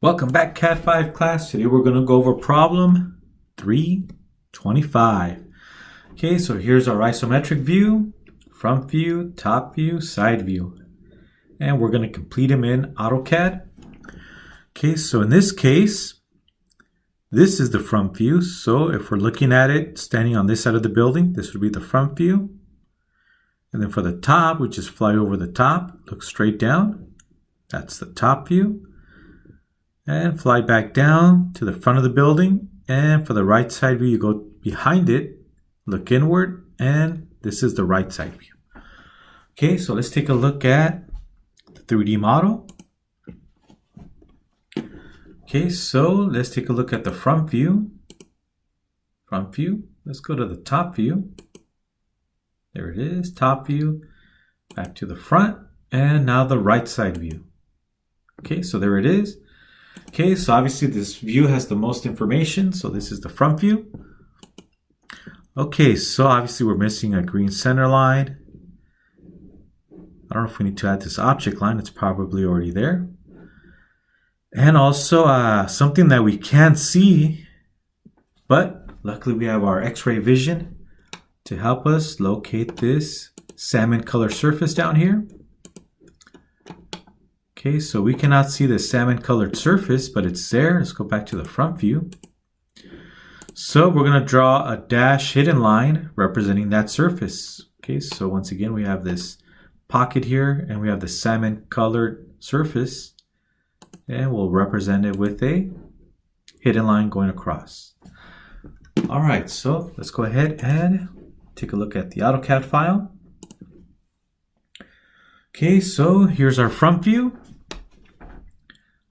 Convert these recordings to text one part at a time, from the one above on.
Welcome back, Cat 5 class. Today we're going to go over problem 325. Okay, so here's our isometric view, front view, top view, side view. And we're going to complete them in AutoCAD. Okay, so in this case, this is the front view. So if we're looking at it standing on this side of the building, this would be the front view. And then for the top, we just fly over the top, look straight down. That's the top view. And fly back down to the front of the building. And for the right side view, you go behind it, look inward, and this is the right side view. Okay, so let's take a look at the 3D model. Okay, so let's take a look at the front view. Front view. Let's go to the top view. There it is, top view. Back to the front, and now the right side view. Okay, so there it is. Okay, so obviously this view has the most information, so this is the front view. Okay, so obviously we're missing a green center line. I don't know if we need to add this object line, it's probably already there. And also something that we can't see, but luckily we have our X-ray vision to help us locate this salmon color surface down here. Okay, so we cannot see the salmon colored surface, but it's there. Let's go back to the front view. So we're going to draw a dash hidden line representing that surface. Okay, so once again, we have this pocket here and we have the salmon colored surface, and we'll represent it with a hidden line going across. All right, so let's go ahead and take a look at the AutoCAD file. Okay, so here's our front view.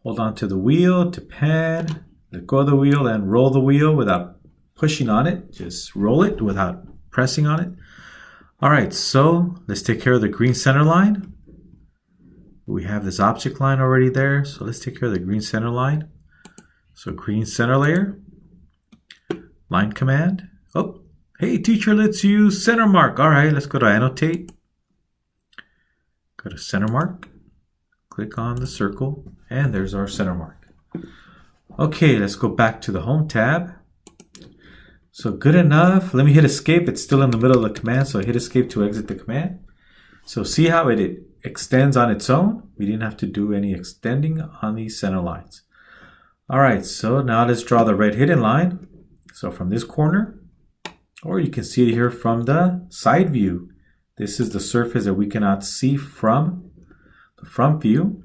Hold on to the wheel to pan, let go of the wheel and roll the wheel without pushing on it. Just roll it without pressing on it. All right, so let's take care of the green center line. We have this object line already there, so let's take care of the green center line. So green center layer, line command. Oh, hey teacher, let's use center mark. All right, let's go to annotate. Go to center mark. Click on the circle, and there's our center mark. Okay, let's go back to the Home tab. So good enough. Let me hit escape. It's still in the middle of the command, so I hit escape to exit the command. So see how it extends on its own? We didn't have to do any extending on these center lines. All right, so now let's draw the red hidden line. So from this corner, or you can see it here from the side view. This is the surface that we cannot see from the front view.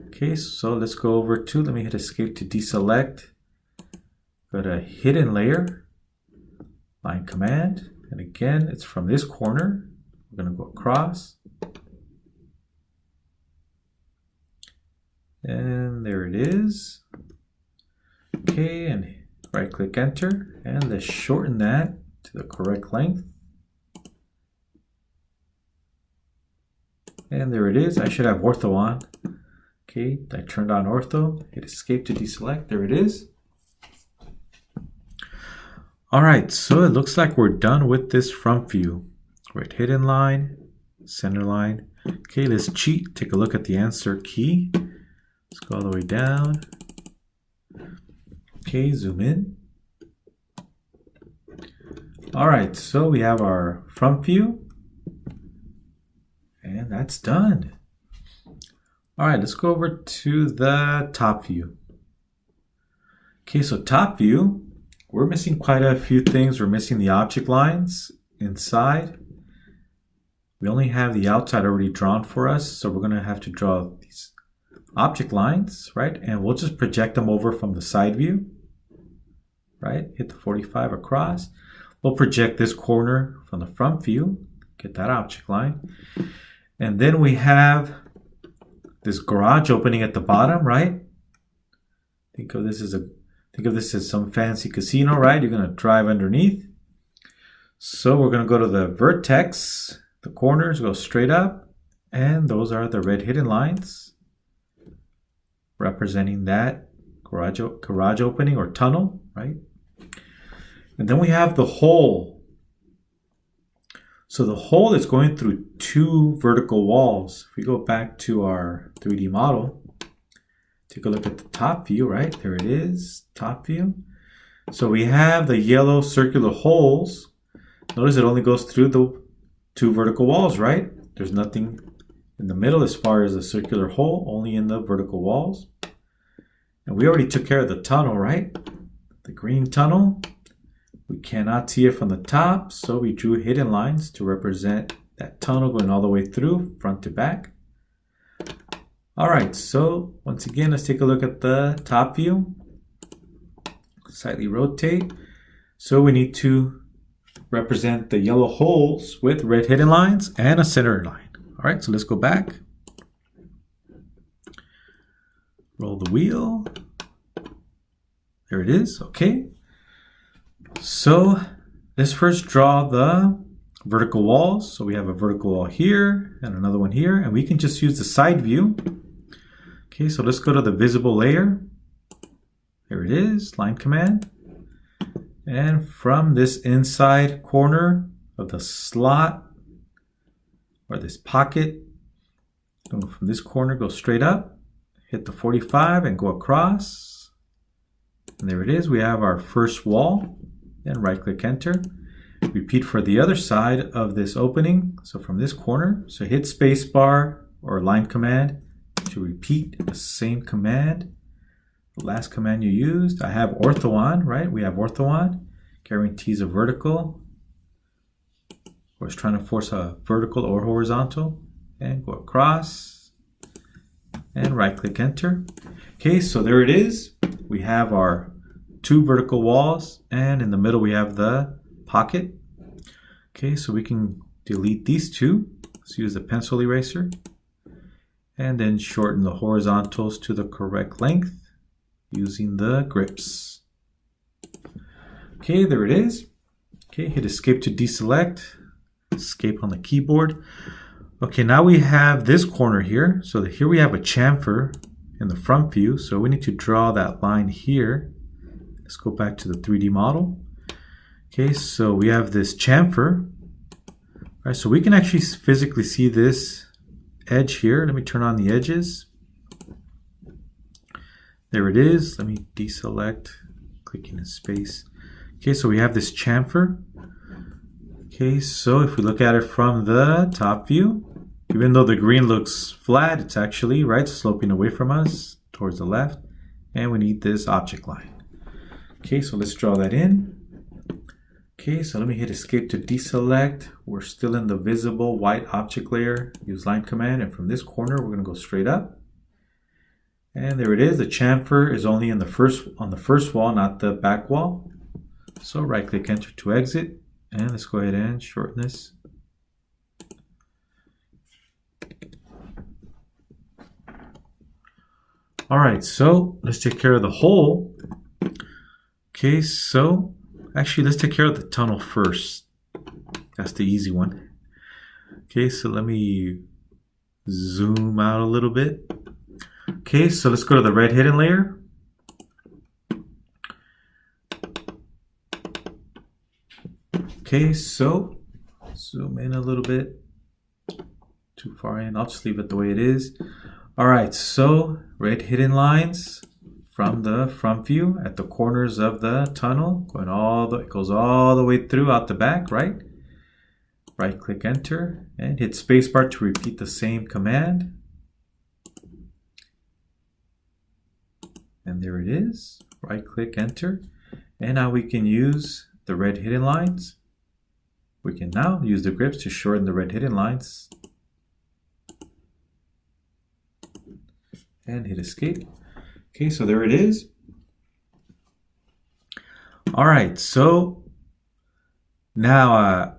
Okay, so let's go over to, let me hit escape to deselect. Go to hidden layer, line command, and again, it's from this corner. We're going to go across. And there it is. Okay, and right click enter, and let's shorten that to the correct length. And there it is. I should have ortho on. Okay, I turned on ortho. Hit escape to deselect. There it is. All right, so it looks like we're done with this front view. Right hidden line, center line. Okay, let's cheat. Take a look at the answer key. Let's go all the way down. Okay, zoom in. All right, so we have our front view. And that's done. All right, let's go over to the top view. Okay, so top view, we're missing quite a few things. We're missing the object lines inside. We only have the outside already drawn for us, so we're gonna have to draw these object lines, right? And we'll just project them over from the side view, right? Hit the 45 across. We'll project this corner from the front view, get that object line. And then we have this garage opening at the bottom, right? Think of this as some fancy casino, right? You're gonna drive underneath. So we're gonna go to the vertex, the corners, go straight up, and those are the red hidden lines representing that garage opening or tunnel, right? And then we have the hole. So the hole is going through two vertical walls. If we go back to our 3D model, take a look at the top view, right? There it is, top view. So we have the yellow circular holes. Notice it only goes through the 2 vertical walls, right? There's nothing in the middle as far as the circular hole, only in the vertical walls. And we already took care of the tunnel, right? The green tunnel. We cannot see it from the top, so we drew hidden lines to represent that tunnel going all the way through, front to back. All right, so once again, let's take a look at the top view. Slightly rotate. So we need to represent the yellow holes with red hidden lines and a center line. All right, so let's go back. Roll the wheel. There it is, okay. So let's first draw the vertical walls. So we have a vertical wall here and another one here, and we can just use the side view. Okay, so let's go to the visible layer. There it is, line command. And from this inside corner of the slot, or this pocket, from this corner, go straight up, hit the 45 and go across. And there it is, we have our first wall. Then right click enter. Repeat for the other side of this opening. So from this corner, so hit spacebar or line command to repeat the same command. The last command you used. I have ortho on, right? We have ortho on. Guarantees a vertical. Or it's trying to force a vertical or horizontal. And go across. And right click enter. Okay, so there it is. We have our 2 vertical walls, and in the middle we have the pocket. Okay, so we can delete these 2. Let's use the pencil eraser. And then shorten the horizontals to the correct length using the grips. Okay, there it is. Okay, hit escape to deselect. Escape on the keyboard. Okay, now we have this corner here. So here we have a chamfer in the front view. So we need to draw that line here. Let's go back to the 3D model. Okay, so we have this chamfer. All right, so we can actually physically see this edge here. Let me turn on the edges. There it is. Let me deselect, clicking in space. Okay, so we have this chamfer. Okay, so if we look at it from the top view, even though the green looks flat, it's actually, right, sloping away from us towards the left. And we need this object line. Okay, so let's draw that in. Okay, so let me hit escape to deselect. We're still in the visible white object layer. Use line command, and from this corner, we're gonna go straight up. And there it is. The chamfer is only in the first wall, not the back wall. So right click enter to exit. And let's go ahead and shorten this. All right, so let's take care of the hole. Okay, so actually let's take care of the tunnel first. That's the easy one. Okay, so let me zoom out a little bit. Okay, so let's go to the red hidden layer. Okay, so zoom in a little bit. Too far in, I'll just leave it the way it is. All right, so red hidden lines from the front view at the corners of the tunnel, it goes all the way through out the back, right? Right click enter and hit spacebar to repeat the same command. And there it is, right click enter. And now we can use the red hidden lines. We can now use the grips to shorten the red hidden lines. And hit escape. Okay, so there it is. All right, so now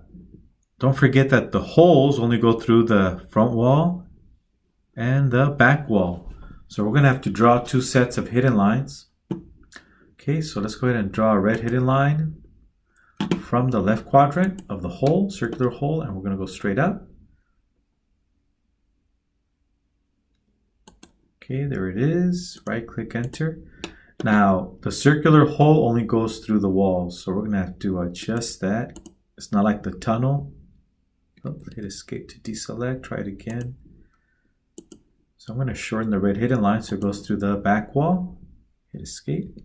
don't forget that the holes only go through the front wall and the back wall. So we're gonna have to draw 2 sets of hidden lines. Okay, so let's go ahead and draw a red hidden line from the left quadrant of the hole, circular hole, and we're gonna go straight up. Okay, there it is, right click enter. Now, the circular hole only goes through the walls, so we're gonna have to adjust that. It's not like the tunnel. Oh, hit escape to deselect, try it again. So I'm going to shorten the red hidden line so it goes through the back wall. Hit escape.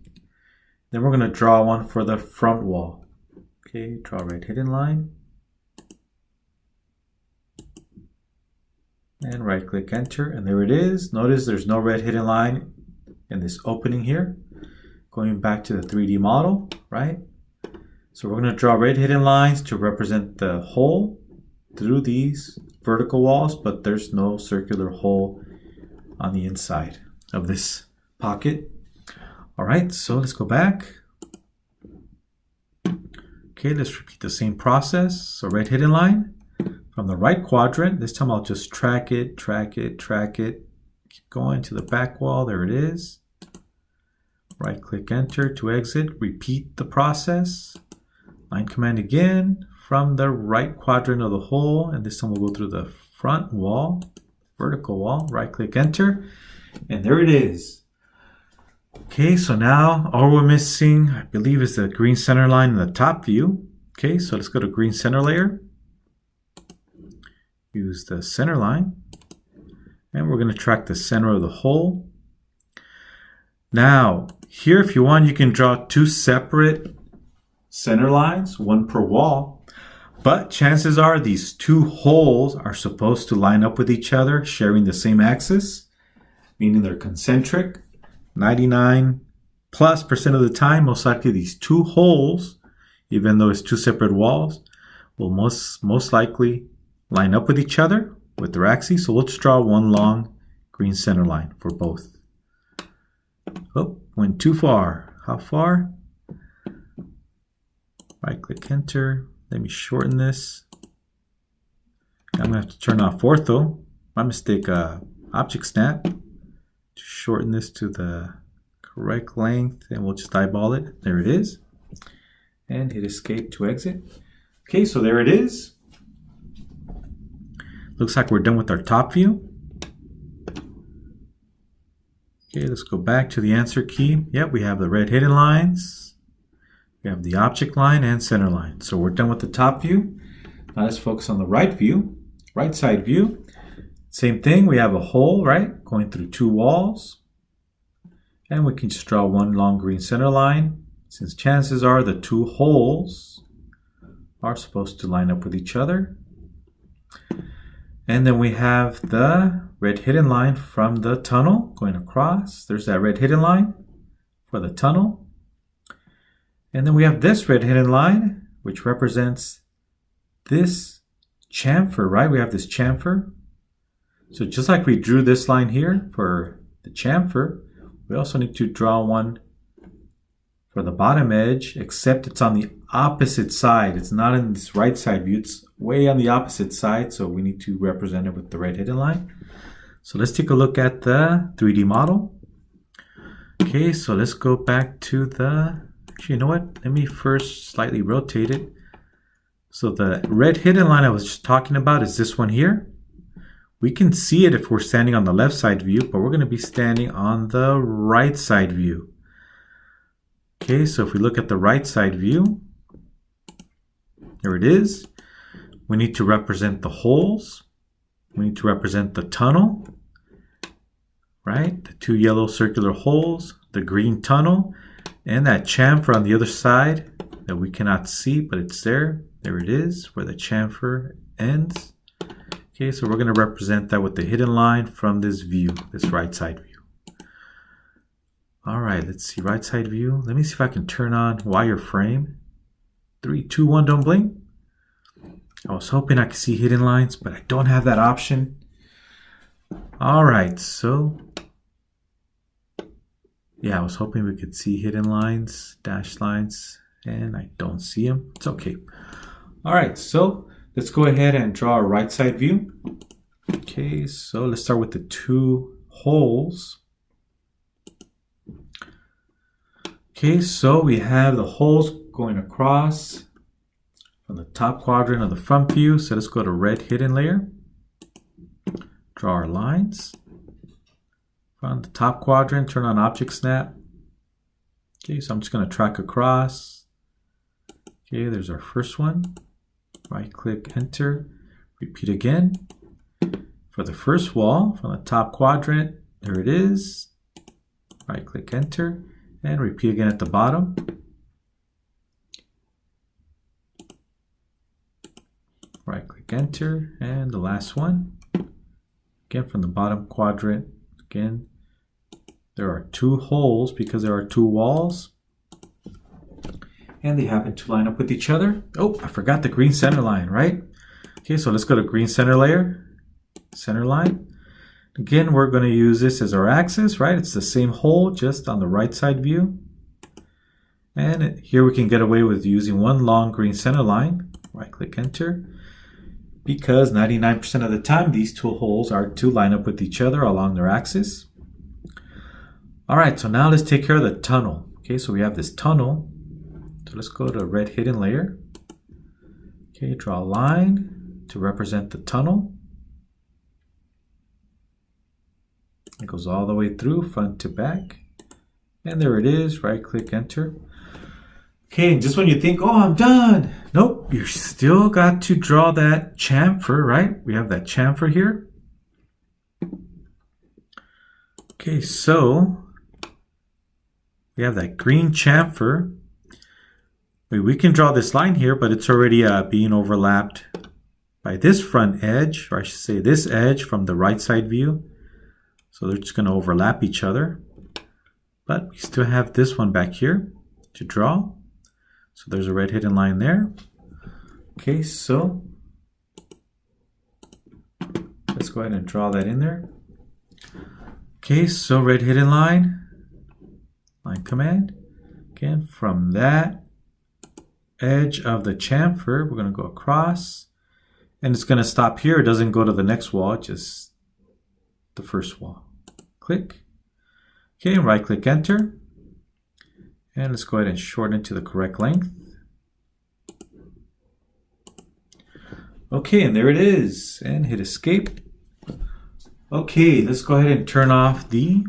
Then we're going to draw one for the front wall. Okay, draw a red hidden line. And right click enter, and there it is. Notice there's no red hidden line in this opening here. Going back to the 3D model, right? So we're going to draw red hidden lines to represent the hole through these vertical walls, but there's no circular hole on the inside of this pocket. All right, so let's go back. Okay, let's repeat the same process. So red hidden line from the right quadrant. This time I'll just track it. Keep going to the back wall. There it is. Right click enter to exit. Repeat the process. Line command again from the right quadrant of the hole, and this time we'll go through the front wall, vertical wall. Right click enter, and there it is. Okay, so now all we're missing, I believe, is the green center line in the top view. Okay, so let's go to green center layer. Use the center line, and we're going to track the center of the hole. Now, here, if you want, you can draw two separate center lines, one per wall, but chances are these two holes are supposed to line up with each other, sharing the same axis, meaning they're concentric. 99+% of the time, most likely these two holes, even though it's two separate walls, will most likely line up with each other with their axes. So let's draw one long green center line for both. Oh, went too far. How far? Right click enter. Let me shorten this. I'm going to have to turn off ortho. My mistake, object snap. To shorten this to the correct length, and we'll just eyeball it. There it is. And hit escape to exit. Okay, so there it is. Looks like we're done with our top view. Okay, let's go back to the answer key. Yep, we have the red hidden lines. We have the object line and center line. So we're done with the top view. Now let's focus on the right view, right side view. Same thing, we have a hole, right, going through two walls. And we can just draw one long green center line, since chances are the two holes are supposed to line up with each other. And then we have the red hidden line from the tunnel going across. There's that red hidden line for the tunnel. And then we have this red hidden line, which represents this chamfer, right? We have this chamfer. So just like we drew this line here for the chamfer, we also need to draw one for the bottom edge, except it's on the opposite side. It's not in this right side view. It's way on the opposite side, so we need to represent it with the red hidden line. So let's take a look at the 3D model. Okay, so let's go back to the... Actually, you know what? Let me first slightly rotate it. So the red hidden line I was just talking about is this one here. We can see it if we're standing on the left side view, but we're going to be standing on the right side view. Okay, so if we look at the right side view, there it is. We need to represent the holes. We need to represent the tunnel, right? The two yellow circular holes, the green tunnel, and that chamfer on the other side that we cannot see, but it's there. There it is, where the chamfer ends. Okay, so we're going to represent that with the hidden line from this view, this right side view. All right, let's see, right side view. Let me see if I can turn on wireframe. 3, 2, 1, don't blink. I was hoping I could see hidden lines, but I don't have that option. All right, so yeah, I was hoping we could see hidden lines, dashed lines, and I don't see them. It's okay. All right, so let's go ahead and draw a right side view. Okay, so let's start with the two holes. Okay, so we have the holes going across from the top quadrant of the front view. So let's go to red hidden layer. Draw our lines. From the top quadrant, turn on object snap. Okay, so I'm just going to track across. Okay, there's our first one. Right click enter. Repeat again. for the first wall from the top quadrant. There it is. Right click enter and repeat again at the bottom. Right click enter and the last one. Again from the bottom quadrant. Again, there are two holes because there are two walls. And they happen to line up with each other. Oh, I forgot the green center line, right? Okay, so let's go to green center layer, center line. Again, we're going to use this as our axis, right? It's the same hole, just on the right side view. And here we can get away with using one long green center line. Right click enter. Because 99% of the time, these two holes are to line up with each other along their axis. All right, so now let's take care of the tunnel. Okay, so we have this tunnel. So let's go to red hidden layer. Okay, draw a line to represent the tunnel. It goes all the way through, front to back. And there it is, right click enter. Okay, and just when you think, oh, I'm done. Nope, you still got to draw that chamfer, right? We have that chamfer here. Okay, so we have that green chamfer. We can draw this line here, but it's already being overlapped by this front edge, or I should say this edge from the right side view. So they're just going to overlap each other. But we still have this one back here to draw. So there's a red hidden line there. Okay, so let's go ahead and draw that in there. Okay, so red hidden line, line command. Again, from that edge of the chamfer, we're going to go across. And it's going to stop here. It doesn't go to the next wall, just the first wall. Click. Okay, right click enter. And let's go ahead and shorten it to the correct length. Okay, and there it is. And hit escape. Okay, let's go ahead and turn off the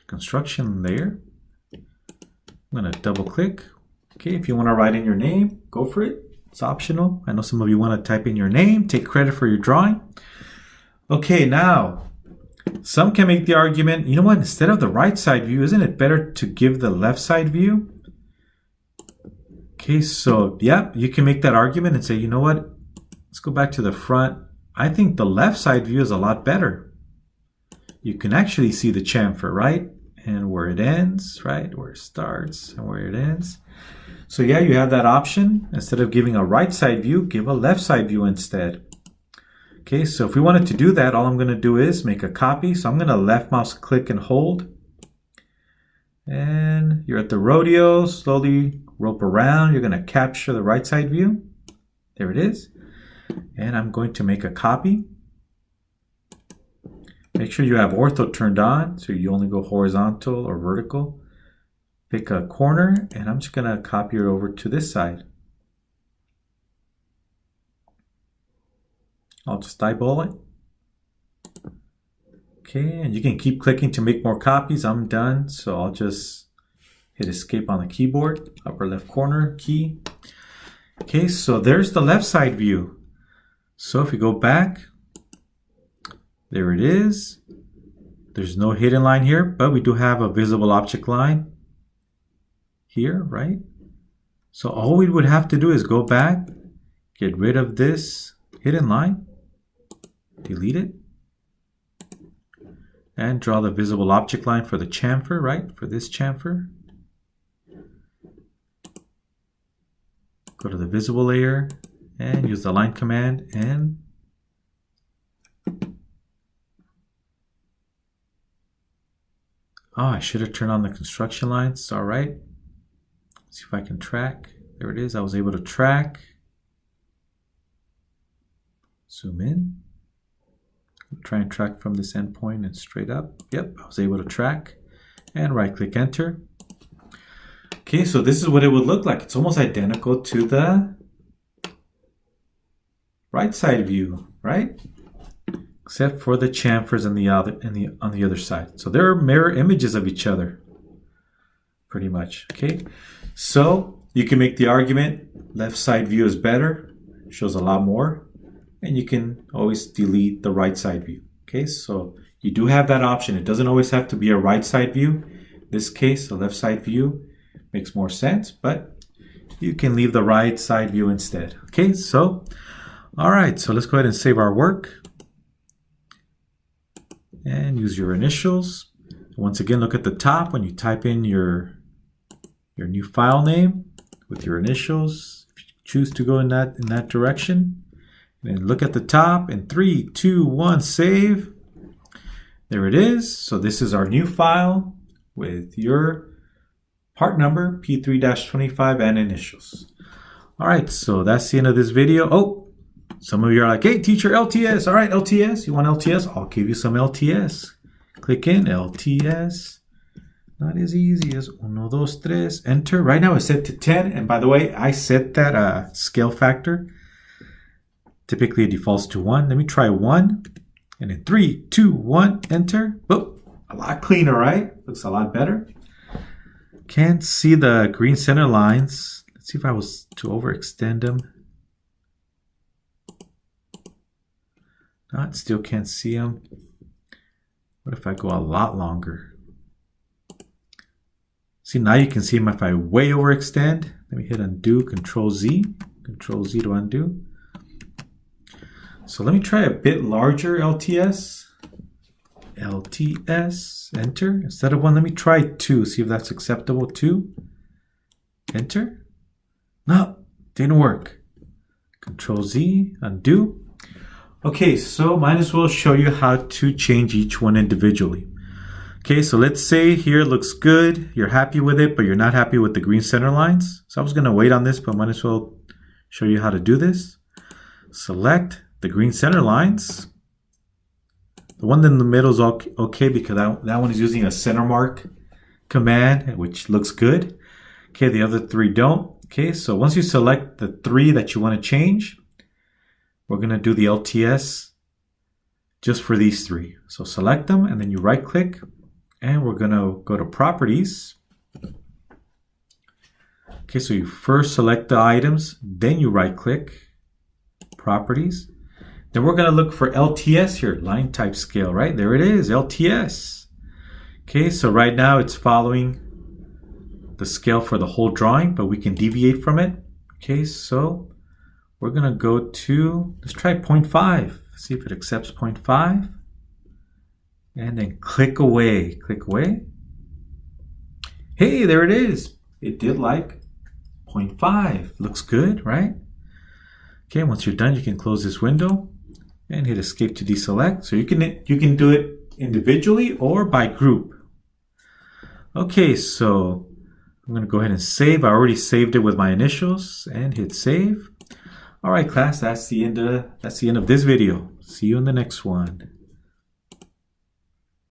construction layer. I'm going to double click. Okay, if you want to write in your name, go for it. It's optional. I know some of you want to type in your name, take credit for your drawing. Okay, now, some can make the argument, you know what, instead of the right side view, isn't it better to give the left side view? Okay, so yeah, you can make that argument and say, you know what, let's go back to the front. I think the left side view is a lot better. You can actually see the chamfer, right? And where it ends, right? Where it starts and where it ends. So yeah, you have that option. Instead of giving a right side view, give a left side view instead. Okay, so if we wanted to do that, all I'm going to do is make a copy. So I'm going to left mouse click and hold. And you're at the rodeo, slowly rope around. You're going to capture the right side view. There it is. And I'm going to make a copy. Make sure you have ortho turned on, so you only go horizontal or vertical. Pick a corner, and I'm just going to copy it over to this side. I'll just eyeball it. Okay, and you can keep clicking to make more copies. I'm done, so I'll just hit escape on the keyboard, upper left corner key. Okay, so there's the left side view. So if we go back, there it is. There's no hidden line here, but we do have a visible object line here, right? So all we would have to do is go back, get rid of this hidden line, delete it, and draw the visible object line for the chamfer, right? For this chamfer. Go to the visible layer and use the line command and I should have turned on the construction lines. All right. See if I can track. There it is. I was able to track. Zoom in. Try and track from this endpoint and straight up. Yep, I was able to track. And right click enter. Okay, so this is what it would look like. It's almost identical to the right side view, right? Except for the chamfers on the other side. So they're mirror images of each other, pretty much. Okay, so you can make the argument left side view is better, shows a lot more. and you can always delete the right side view. Okay, so you do have that option. It doesn't always have to be a right side view. In this case, the left side view makes more sense, but you can leave the right side view instead. Okay, so, all right, so let's go ahead and save our work and use your initials. Once again, look at the top when you type in your new file name with your initials. If you choose to go in that direction, and then look at the top in 3, 2, 1, save. There it is. So this is our new file with your part number, P3-25, and initials. All right, so that's the end of this video. Oh, some of you are like, hey, teacher, LTS. All right, LTS. You want LTS? I'll give you some LTS. Click in LTS. Not as easy as 1, 2, 3. Enter. Right now it's set to 10. And by the way, I set that scale factor. Typically it defaults to 1. Let me try 1. And in 3, 2, 1, enter. Oh, a lot cleaner, right? Looks a lot better. Can't see the green center lines. Let's see if I was to overextend them. No, I still can't see them. What if I go a lot longer? See, now you can see them if I way overextend. Let me hit undo, Control Z. Control Z to undo. So let me try a bit larger LTS. LTS, enter. Instead of 1, let me try 2. See if that's acceptable. 2. Enter. No, didn't work. Control Z, undo. Okay, so might as well show you how to change each one individually. Okay, so let's say here it looks good. You're happy with it, but you're not happy with the green center lines. So I was going to wait on this, but might as well show you how to do this. Select the green center lines. The one in the middle is okay because that one is using a center mark command, which looks good. Okay, the other 3 don't. Okay, so once you select the 3 that you want to change, we're going to do the LTS just for these 3. So select them and then you right click and we're going to go to properties. Okay, so you first select the items, then you right click, properties. Then we're going to look for LTS here, line type scale, right? There it is, LTS. Okay, so right now it's following the scale for the whole drawing, but we can deviate from it. Okay, so we're going to go to, let's try 0.5. See if it accepts 0.5. And then click away, click away. Hey, there it is. It did like 0.5. Looks good, right? Okay, once you're done, you can close this window and hit escape to deselect. So you can do it individually or by group. Okay, so I'm going to go ahead and save. I already saved it with my initials and hit save. All right, class, that's the end of this video. See you in the next one.